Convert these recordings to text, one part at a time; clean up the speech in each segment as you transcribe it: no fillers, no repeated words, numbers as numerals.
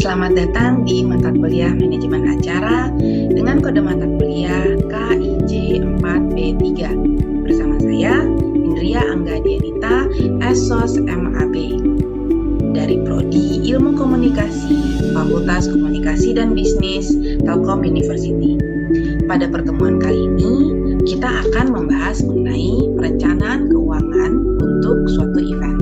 Selamat datang di mata kuliah Manajemen Acara dengan kode mata kuliah KIJ 4B3 bersama saya Indria Anggadianita, Sos MAB dari Prodi Ilmu Komunikasi, Fakultas Komunikasi dan Bisnis, Telkom University. Pada pertemuan kali ini, kita akan membahas mengenai perencanaan keuangan untuk suatu event.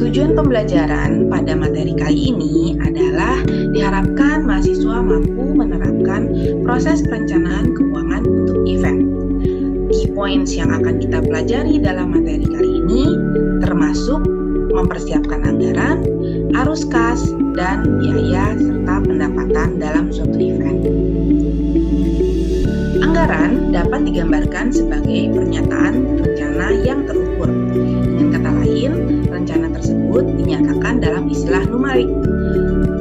Tujuan pembelajaran pada materi kali ini adalah diharapkan mahasiswa mampu menerapkan proses perencanaan keuangan untuk event. Key points yang akan kita pelajari dalam materi kali ini termasuk mempersiapkan anggaran, arus kas, dan biaya serta pendapatan dalam suatu event. Anggaran dapat digambarkan sebagai pernyataan rencana yang terukur. Dengan kata lain, rencana tersebut dinyatakan dalam istilah numerik.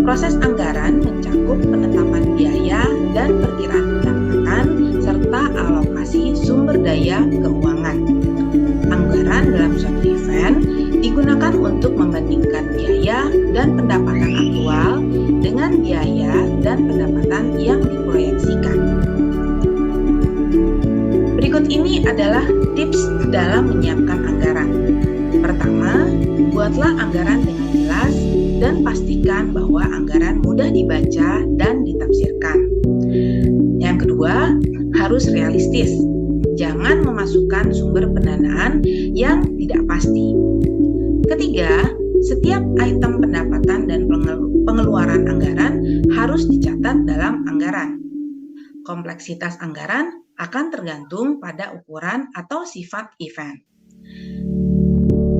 Proses anggaran mencakup penetapan biaya dan perkiraan pendapatan serta alokasi sumber daya keuangan. Anggaran dalam suatu event digunakan untuk membandingkan biaya dan pendapatan aktual dengan biaya dan pendapatan yang diproyeksikan. Berikut ini adalah tips dalam menyiapkan anggaran. Pertama, buatlah anggaran dengan jelas dan pastikan bahwa anggaran mudah dibaca dan ditafsirkan. Yang kedua, harus realistis. Jangan memasukkan sumber pendanaan yang tidak pasti. Ketiga, setiap item pendapatan dan pengeluaran anggaran harus dicatat dalam anggaran. Kompleksitas anggaran akan tergantung pada ukuran atau sifat event.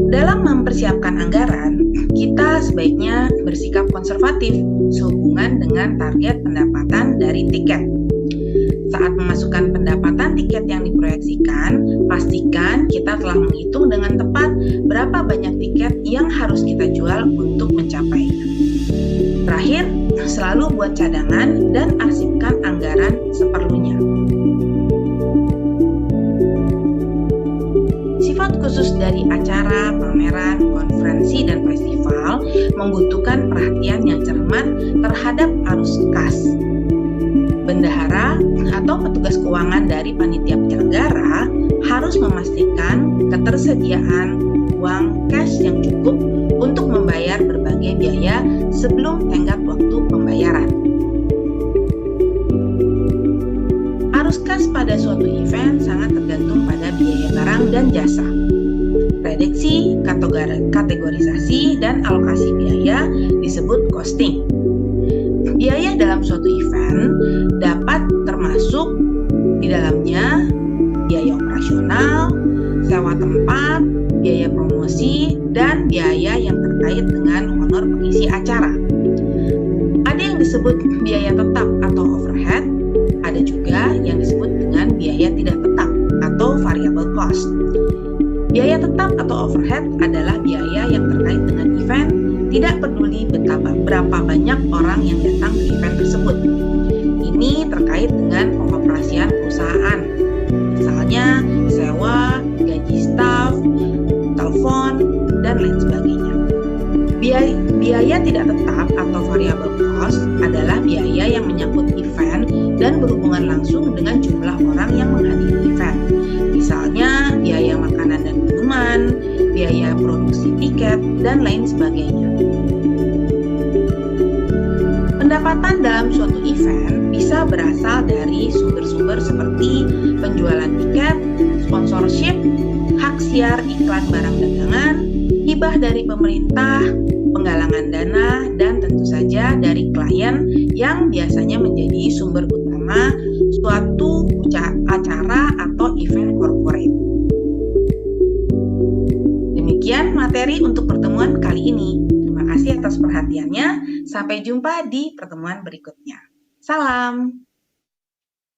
Dalam mempersiapkan anggaran, kita sebaiknya bersikap konservatif sehubungan dengan target pendapatan dari tiket. Saat memasukkan pendapatan tiket yang diproyeksikan, pastikan kita telah menghitung dengan tepat berapa banyak tiket yang harus kita jual untuk mencapainya. Terakhir, selalu buat cadangan dan arsipkan anggaran seperlunya. Sifat khusus dari acara, pameran, konferensi, dan festival membutuhkan perhatian yang cermat terhadap arus kas. Bendahara atau petugas keuangan dari panitia penyelenggara harus memastikan ketersediaan uang cash yang cukup untuk membayar berbagai biaya sebelum tenggat waktu pembayaran. Arus kas pada suatu event sangat tergantung pada biaya barang dan jasa. Prediksi, kategorisasi, dan alokasi biaya disebut costing. Biaya dalam suatu event dapat termasuk di dalamnya biaya operasional, sewa tempat, biaya promosi, dan biaya yang terkait dengan honor pengisi acara. Ada yang disebut biaya tetap atau overhead, ada juga yang disebut dengan biaya tidak tetap atau variable cost. Biaya tetap atau overhead adalah biaya yang terkait dengan event, tidak peduli berapa banyak orang yang datang ke event tersebut. Ini terkait dengan pengoperasian perusahaan, misalnya sewa, gaji staf, telepon, dan lain sebagainya. Biaya tidak tetap atau variable cost adalah biaya yang menyangkut event dan berhubungan langsung dengan jumlah orang yang menghadiri event. Misalnya biaya makanan dan minuman, biaya produksi tiket, dan lain sebagainya. Pendapatan dalam suatu event bisa berasal dari sumber-sumber seperti penjualan tiket, sponsorship, hak siar iklan barang dagangan, hibah dari pemerintah, penggalangan dana, dan tentu saja dari klien yang biasanya menjadi sumber utama suatu acara atau event corporate. Demikian materi untuk pertemuan kali ini. Terima kasih atas perhatiannya. Sampai jumpa di pertemuan berikutnya. Salam.